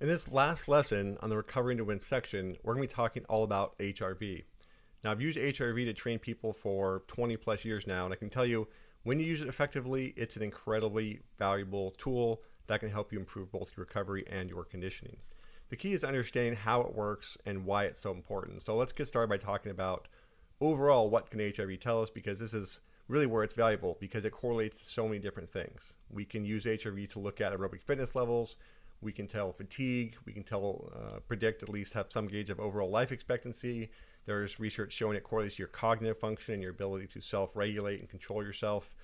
In this last lesson on the Recovering to Win section, we're going to be talking all about HRV. Now, I've used HRV to train people for 20 plus years now, and I can tell you when you use it effectively, it's an incredibly valuable tool that can help you improve both your recovery and your conditioning. The key is understanding how it works and why it's so important. So let's get started by talking about overall what can HRV tell us, because this is really where it's valuable because it correlates to so many different things. We can use HRV to look at aerobic fitness levels. We can tell fatigue. We can predict, at least have some gauge of overall life expectancy. There's research showing it correlates to your cognitive function and your ability to self-regulate and control yourself,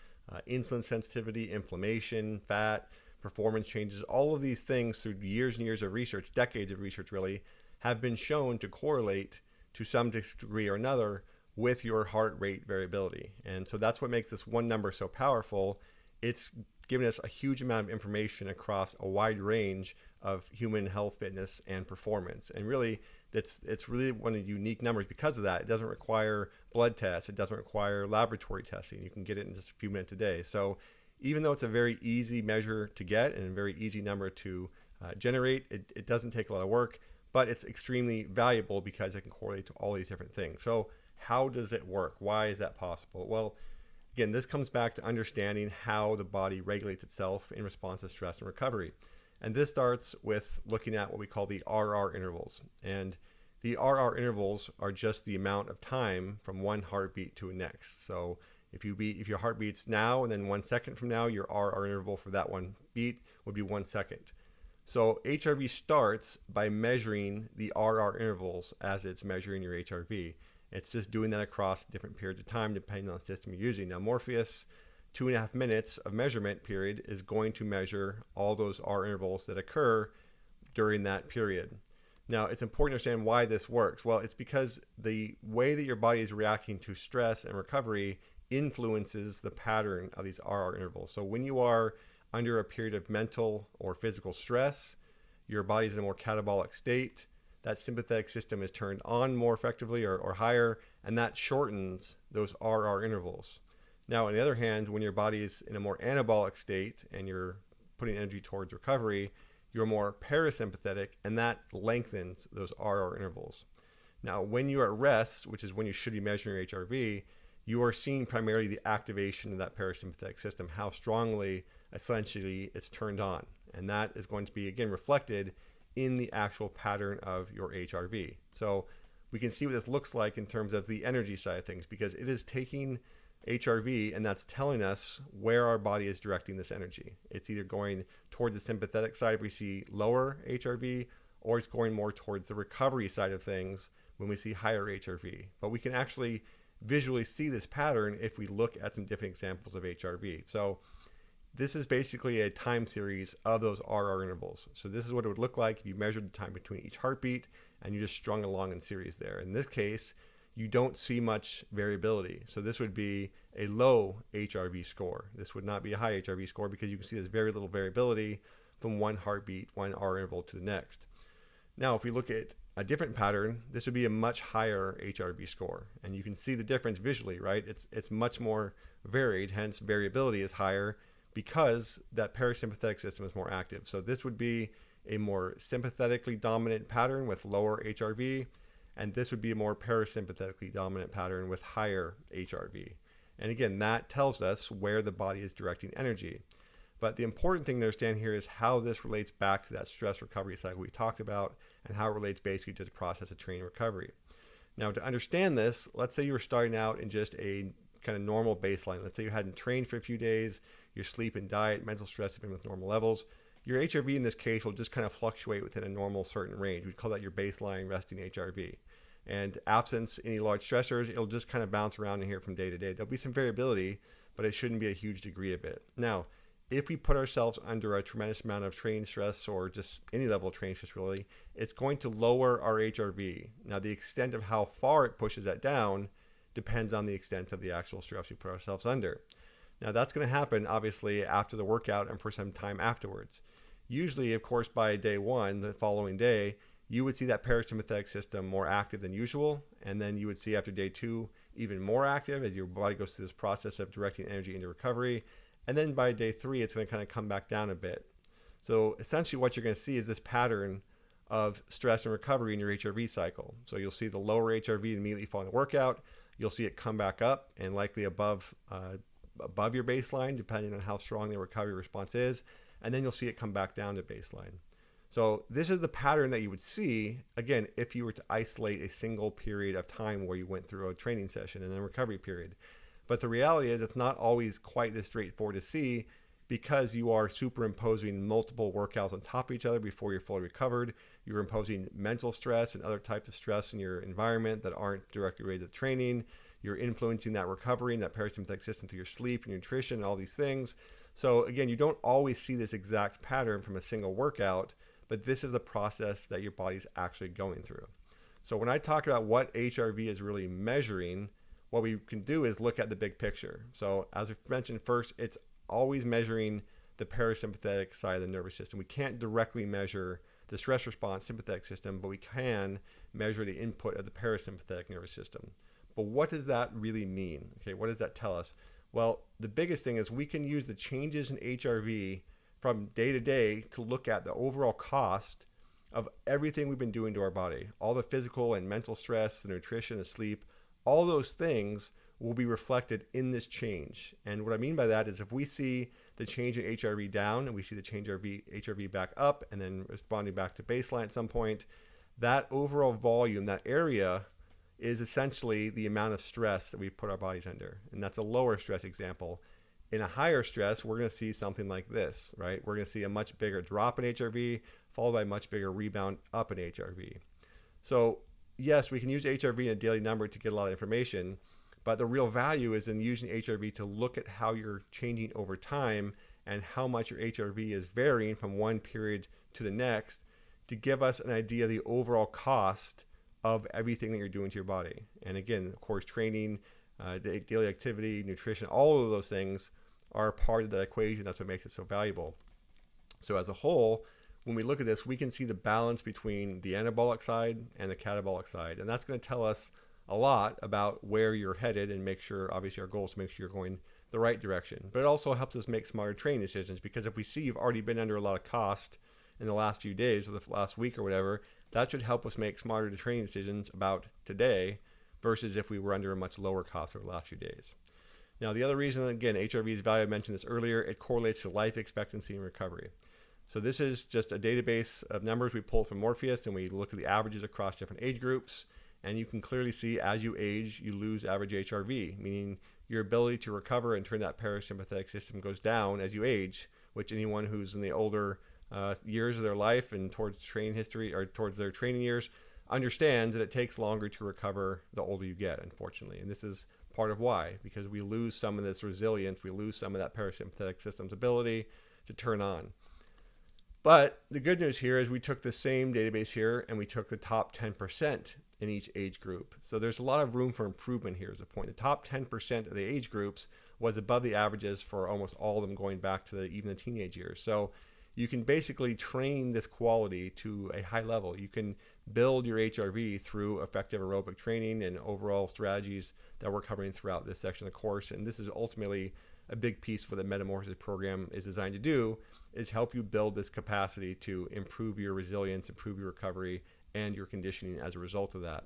insulin sensitivity, inflammation, fat, performance changes. All of these things through years and years of research, decades of research really, have been shown to correlate to some degree or another with your heart rate variability. And so that's what makes this one number so powerful. It's given us a huge amount of information across a wide range of human health, fitness, and performance. And really, it's really one of the unique numbers because of that. It doesn't require blood tests. It doesn't require laboratory testing. You can get it in just a few minutes a day. So even though it's a very easy measure to get and a very easy number to generate, it doesn't take a lot of work, but it's extremely valuable because it can correlate to all these different things. So how does it work? Why is that possible? Well, again, this comes back to understanding how the body regulates itself in response to stress and recovery. And this starts with looking at what we call the RR intervals. And the RR intervals are just the amount of time from one heartbeat to the next. So if your heart beats now and then 1 second from now, your RR interval for that one beat would be 1 second. So HRV starts by measuring the RR intervals as it's measuring your HRV. It's just doing that across different periods of time depending on the system you're using. Now, Morpheus, 2.5 minutes of measurement period, is going to measure all those R intervals that occur during that period. Now, it's important to understand why this works. Well, it's because the way that your body is reacting to stress and recovery influences the pattern of these RR intervals. So when you are under a period of mental or physical stress, your body's in a more catabolic state. That sympathetic system is turned on more effectively or higher, and that shortens those RR intervals. Now, on the other hand, when your body is in a more anabolic state and you're putting energy towards recovery, you're more parasympathetic, and that lengthens those RR intervals. Now, when you're at rest, which is when you should be measuring your HRV, you are seeing primarily the activation of that parasympathetic system, how strongly, essentially, it's turned on. And that is going to be, again, reflected in the actual pattern of your HRV. So we can see what this looks like in terms of the energy side of things, because it is taking HRV and that's telling us where our body is directing this energy. It's either going towards the sympathetic side if we see lower HRV, or it's going more towards the recovery side of things when we see higher HRV. But we can actually visually see this pattern if we look at some different examples of HRV. So this is basically a time series of those RR intervals. So this is what it would look like if you measured the time between each heartbeat and you just strung along in series there. In this case, you don't see much variability. So this would be a low HRV score. This would not be a high HRV score because you can see there's very little variability from one heartbeat, one RR interval to the next. Now, if we look at a different pattern, this would be a much higher HRV score. And you can see the difference visually, right? It's much more varied, hence variability is higher, because that parasympathetic system is more active. So this would be a more sympathetically dominant pattern with lower HRV, and this would be a more parasympathetically dominant pattern with higher HRV. And again, that tells us where the body is directing energy. But the important thing to understand here is how this relates back to that stress recovery cycle we talked about, and how it relates basically to the process of training recovery. Now, to understand this, let's say you were starting out in just a kind of normal baseline. Let's say you hadn't trained for a few days, your sleep and diet, mental stress have been with normal levels. Your HRV in this case will just kind of fluctuate within a normal certain range. We call that your baseline resting HRV. And absence any large stressors, it'll just kind of bounce around in here from day to day. There'll be some variability, but it shouldn't be a huge degree of it. Now, if we put ourselves under a tremendous amount of training stress or just any level of training stress really, it's going to lower our HRV. Now, the extent of how far it pushes that down depends on the extent of the actual stress we put ourselves under. Now, that's going to happen, obviously, after the workout and for some time afterwards. Usually, of course, by day one, the following day, you would see that parasympathetic system more active than usual. And then you would see after day two, even more active as your body goes through this process of directing energy into recovery. And then by day three, it's going to kind of come back down a bit. So essentially what you're going to see is this pattern of stress and recovery in your HRV cycle. So you'll see the lower HRV immediately following the workout. You'll see it come back up and likely above your baseline, depending on how strong the recovery response is. And then you'll see it come back down to baseline. So this is the pattern that you would see, again, if you were to isolate a single period of time where you went through a training session and then a recovery period. But the reality is it's not always quite this straightforward to see, because you are superimposing multiple workouts on top of each other before you're fully recovered. You're imposing mental stress and other types of stress in your environment that aren't directly related to training. You're influencing that recovery and that parasympathetic system through your sleep and nutrition and all these things. So again, you don't always see this exact pattern from a single workout, but this is the process that your body's actually going through. So when I talk about what HRV is really measuring, what we can do is look at the big picture. So as we mentioned first, it's always measuring the parasympathetic side of the nervous system. We can't directly measure the stress response sympathetic system, but we can measure the input of the parasympathetic nervous system. But what does that really mean? Okay, what does that tell us? Well, the biggest thing is we can use the changes in HRV from day to day to look at the overall cost of everything we've been doing to our body. All the physical and mental stress, the nutrition, the sleep, all those things will be reflected in this change. And what I mean by that is if we see the change in HRV down and we see the change in HRV back up and then responding back to baseline at some point, that overall volume, that area, is essentially the amount of stress that we put our bodies under. And that's a lower stress example. In a higher stress, we're going to see something like this, right? We're going to see a much bigger drop in HRV followed by a much bigger rebound up in HRV. So yes, we can use HRV in a daily number to get a lot of information, but the real value is in using HRV to look at how you're changing over time and how much your HRV is varying from one period to the next to give us an idea of the overall cost of everything that you're doing to your body. And again, of course, training, daily activity, nutrition, all of those things are part of that equation. That's what makes it so valuable. So as a whole, when we look at this, we can see the balance between the anabolic side and the catabolic side. And that's going to tell us a lot about where you're headed and make sure, obviously our goal is to make sure you're going the right direction. But it also helps us make smarter training decisions, because if we see you've already been under a lot of cost in the last few days or the last week or whatever, that should help us make smarter training decisions about today versus if we were under a much lower cost over the last few days. Now, the other reason, again, HRV's value, I mentioned this earlier, it correlates to life expectancy and recovery. So this is just a database of numbers we pulled from Morpheus, and we looked at the averages across different age groups. And you can clearly see as you age, you lose average HRV, meaning your ability to recover and turn that parasympathetic system goes down as you age, which anyone who's in the older years of their life and towards training history or towards their training years understands that it takes longer to recover the older you get, unfortunately. And this is part of why, because we lose some of this resilience, we lose some of that parasympathetic system's ability to turn on. But the good news here is we took the same database here and we took the top 10% in each age group. So there's a lot of room for improvement here is the point. The top 10% of the age groups was above the averages for almost all of them going back to even the teenage years. So you can basically train this quality to a high level. You can build your HRV through effective aerobic training and overall strategies that we're covering throughout this section of the course. And this is ultimately a big piece of what the Metamorphosis program is designed to do, is help you build this capacity to improve your resilience, improve your recovery, and your conditioning as a result of that.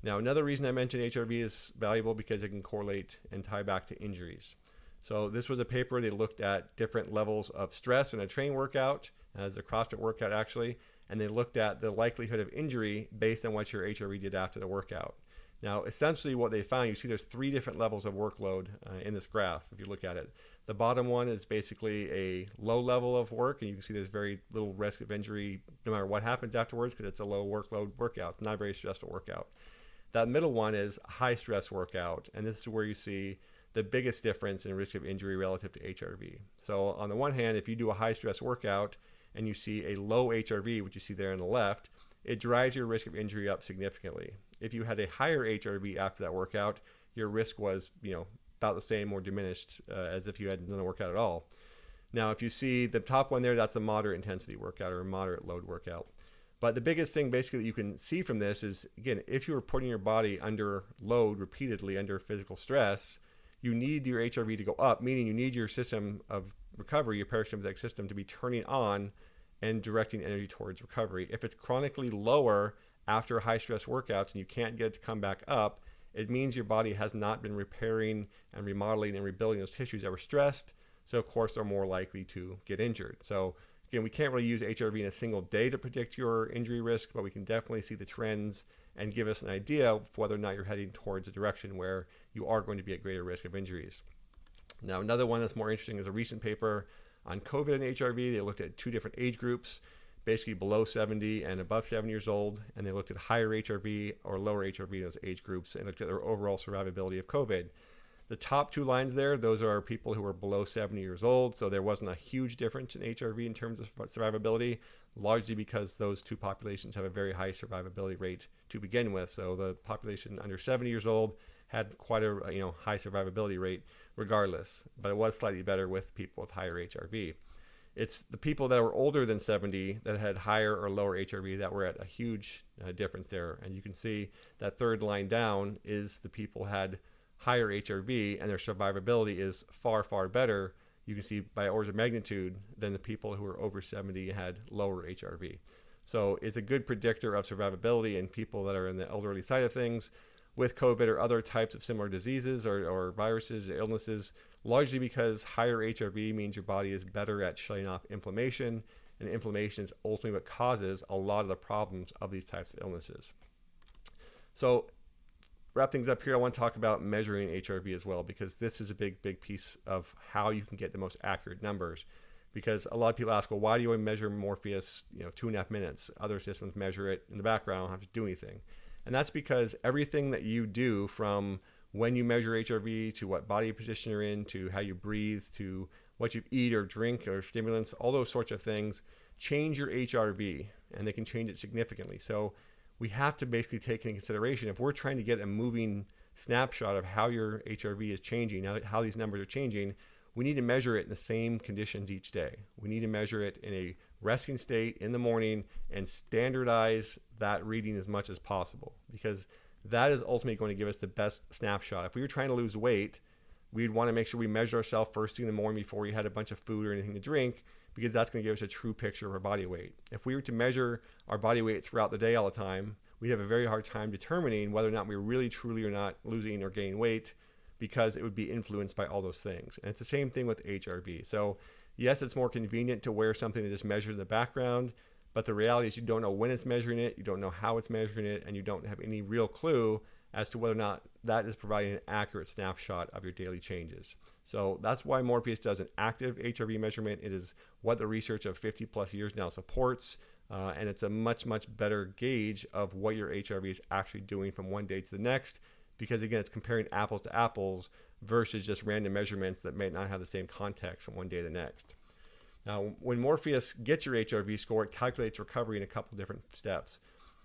Now, another reason I mentioned HRV is valuable because it can correlate and tie back to injuries. So this was a paper, they looked at different levels of stress in a training workout, as a CrossFit workout actually, and they looked at the likelihood of injury based on what your HRV did after the workout. Now, essentially what they found, you see there's 3 different levels of workload in this graph, if you look at it. The bottom one is basically a low level of work, and you can see there's very little risk of injury no matter what happens afterwards because it's a low workload workout. It's not a very stressful workout. That middle one is a high stress workout, and this is where you see the biggest difference in risk of injury relative to HRV. So on the one hand, if you do a high stress workout and you see a low HRV, which you see there on the left, it drives your risk of injury up significantly. If you had a higher HRV after that workout, your risk was, about the same or diminished as if you hadn't done a workout at all. Now, if you see the top one there, that's a moderate intensity workout or a moderate load workout. But the biggest thing basically that you can see from this is, again, if you were putting your body under load repeatedly, under physical stress, you need your HRV to go up, meaning you need your system of recovery, your parasympathetic system, to be turning on and directing energy towards recovery. If it's chronically lower after high stress workouts and you can't get it to come back up, it means your body has not been repairing and remodeling and rebuilding those tissues that were stressed. So of course they're more likely to get injured. So again, we can't really use HRV in a single day to predict your injury risk, but we can definitely see the trends and give us an idea of whether or not you're heading towards a direction where you are going to be at greater risk of injuries. Now, another one that's more interesting is a recent paper on COVID and HRV. They looked at 2 different age groups, basically below 70 and above 70 years old, and they looked at higher HRV or lower HRV in those age groups and looked at their overall survivability of COVID. The top 2 lines there, those are people who are below 70 years old, so there wasn't a huge difference in HRV in terms of survivability, largely because those 2 populations have a very high survivability rate to begin with. So the population under 70 years old had quite a high survivability rate regardless, but it was slightly better with people with higher HRV. It's the people that were older than 70 that had higher or lower HRV that were at a huge difference there. And you can see that third line down is the people had higher HRV and their survivability is far, far better. You can see by orders of magnitude than the people who were over 70 had lower HRV. So it's a good predictor of survivability in people that are in the elderly side of things with COVID or other types of similar diseases or viruses or illnesses, largely because higher HRV means your body is better at shutting off inflammation, and inflammation is ultimately what causes a lot of the problems of these types of illnesses. So wrap things up here, I want to talk about measuring HRV as well, because this is a big piece of how you can get the most accurate numbers. Because a lot of people ask, well, why do you measure Morpheus 2.5 minutes? Other systems measure it in the background, don't have to do anything. And that's because everything that you do, from when you measure HRV to what body position you're in, to how you breathe, to what you eat or drink or stimulants, all those sorts of things change your HRV, and they can change it significantly. So we have to basically take into consideration, if we're trying to get a moving snapshot of how your HRV is changing, how these numbers are changing, we need to measure it in the same conditions each day. We need to measure it in a resting state in the morning and standardize that reading as much as possible, because that is ultimately going to give us the best snapshot. If we were trying to lose weight, we'd want to make sure we measure ourselves first thing in the morning before we had a bunch of food or anything to drink, because that's going to give us a true picture of our body weight. If we were to measure our body weight throughout the day all the time, we'd have a very hard time determining whether or not we really truly are not losing or gaining weight, because it would be influenced by all those things. And it's the same thing with HRV. So yes, it's more convenient to wear something that just measures in the background, but the reality is you don't know when it's measuring it, you don't know how it's measuring it, and you don't have any real clue as to whether or not that is providing an accurate snapshot of your daily changes. So that's why Morpheus does an active HRV measurement. It is what the research of 50 plus years now supports, and it's a much better gauge of what your HRV is actually doing from one day to the next, because again, it's comparing apples to apples versus just random measurements that may not have the same context from one day to the next. Now, when Morpheus gets your HRV score, it calculates recovery in a couple different steps.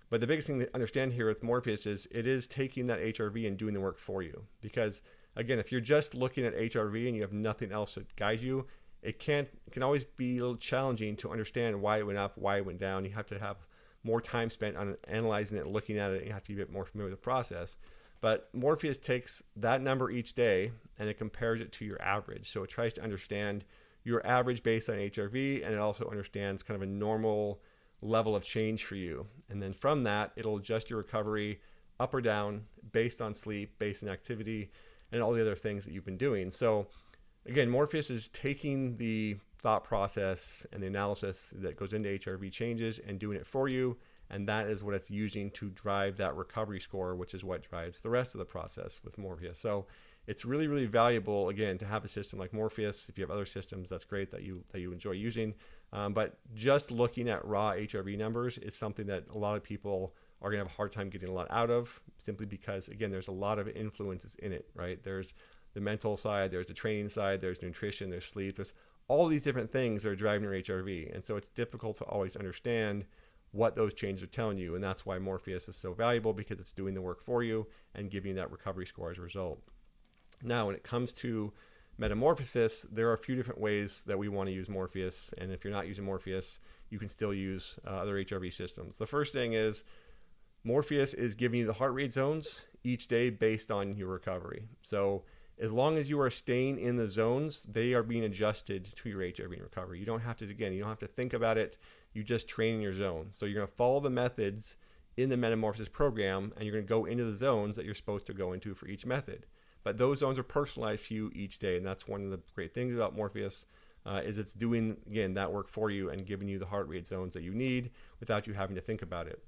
But the biggest thing to understand here with Morpheus is it is taking that HRV and doing the work for you. Because again, if you're just looking at HRV and you have nothing else to guide you, it can always be a little challenging to understand why it went up, why it went down. You have to have more time spent on analyzing it, looking at it, and you have to be a bit more familiar with the process. But Morpheus takes that number each day and it compares it to your average. So it tries to understand your average based on HRV, and it also understands kind of a normal level of change for you. And then from that, it'll adjust your recovery up or down based on sleep, based on activity, and all the other things that you've been doing. So again, Morpheus is taking the thought process and the analysis that goes into HRV changes and doing it for you. And that is what it's using to drive that recovery score, which is what drives the rest of the process with Morpheus. So it's really valuable, again, to have a system like Morpheus. If you have other systems, that's great that you enjoy using. But just looking at raw HRV numbers is something that a lot of people are going to have a hard time getting a lot out of, simply because, again, there's a lot of influences in it, right? There's the mental side, there's the training side, there's nutrition, there's sleep, there's all these different things that are driving your HRV. And so it's difficult to always understand what those changes are telling you. And that's why Morpheus is so valuable, because it's doing the work for you and giving you that recovery score as a result. Now, when it comes to metamorphosis, there are a few different ways that we want to use Morpheus. And if you're not using Morpheus, you can still use other HRV systems. The first thing is Morpheus is giving you the heart rate zones each day based on your recovery. So as long as you are staying in the zones, they are being adjusted to your HRV and recovery. You don't have to, again, you don't have to think about it. You just train in your zone. So you're going to follow the methods in the Metamorphosis program, and you're going to go into the zones that you're supposed to go into for each method. But those zones are personalized to you each day, and that's one of the great things about Morpheus, is it's doing, again, that work for you and giving you the heart rate zones that you need without you having to think about it.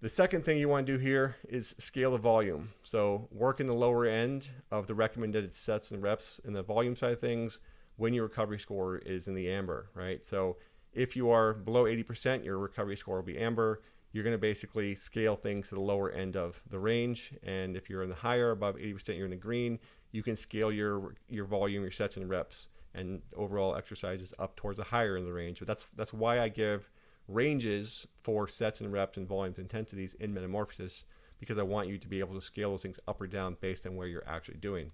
The second thing you want to do here is scale the volume. So work in the lower end of the recommended sets and reps in the volume side of things when your recovery score is in the amber, right? So if you are below 80%, your recovery score will be amber. You're going to basically scale things to the lower end of the range. And if you're in the higher, above 80%, you're in the green, you can scale your volume, your sets and reps, and overall exercises up towards the higher end of the range. But that's why I give ranges for sets and reps and volumes and intensities in Metamorphosis, because I want you to be able to scale those things up or down based on where you're actually doing.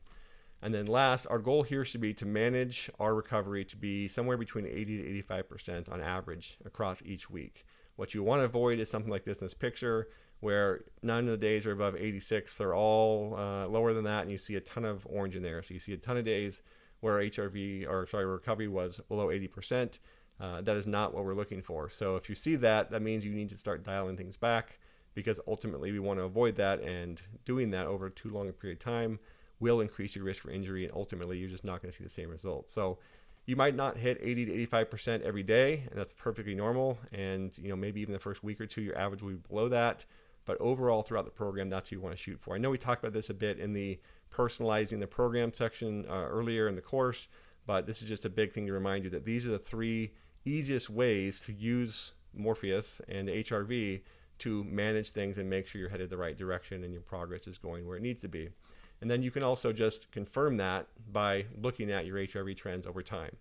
And then last, our goal here should be to manage our recovery to be somewhere between 80 to 85% on average across each week. What you want to avoid is something like this in this picture, where none of the days are above 86. They're all lower than that, and you see a ton of orange in there. So you see a ton of days where recovery was below 80%. That is not what we're looking for. So if you see that, that means you need to start dialing things back, because ultimately we want to avoid that, and doing that over too long a period of time will increase your risk for injury, and ultimately you're just not going to see the same results. So you might not hit 80 to 85% every day, and that's perfectly normal. And maybe even the first week or two, your average will be below that. But overall, throughout the program, that's what you want to shoot for. I know we talked about this a bit in the personalizing the program section earlier in the course, but this is just a big thing to remind you that these are the three easiest ways to use Morpheus and HRV to manage things and make sure you're headed the right direction and your progress is going where it needs to be. And then you can also just confirm that by looking at your HRV trends over time.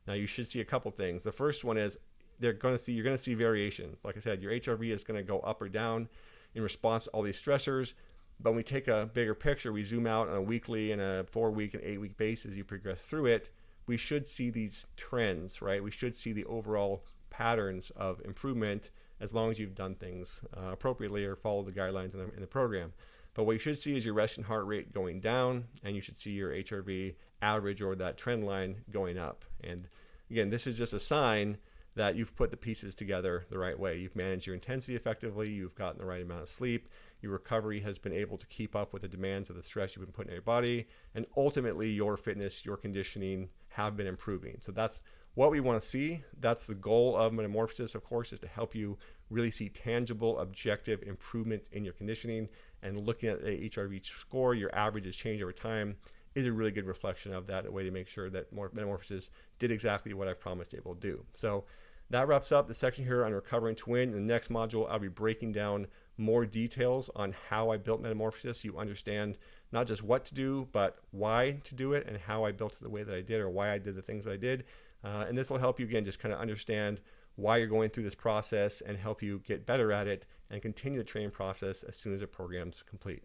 Now you should see a couple things. The first one is you're going to see variations. Like I said, your HRV is going to go up or down in response to all these stressors. But when we take a bigger picture, we zoom out on a weekly and a 4-week and 8-week basis, you progress through it, we should see these trends, right? We should see the overall patterns of improvement as long as you've done things appropriately or followed the guidelines in the program. But what you should see is your resting heart rate going down, and you should see your HRV average or that trend line going up. And again, this is just a sign that you've put the pieces together the right way. You've managed your intensity effectively, you've gotten the right amount of sleep, your recovery has been able to keep up with the demands of the stress you've been putting in your body, and ultimately your fitness, your conditioning have been improving. So that's what we want to see. That's the goal of Metamorphosis, of course, is to help you really see tangible, objective improvements in your conditioning. And looking at the HRV score, your averages change over time, is a really good reflection of that, a way to make sure that Metamorphosis did exactly what I've promised it will do. So that wraps up the section here on recovering to win. In the next module, I'll be breaking down more details on how I built Metamorphosis. You understand not just what to do, but why to do it and how I built it the way that I did, or why I did the things that I did. And this will help you, again, just kind of understand why you're going through this process and help you get better at it and continue the training process as soon as the program's complete.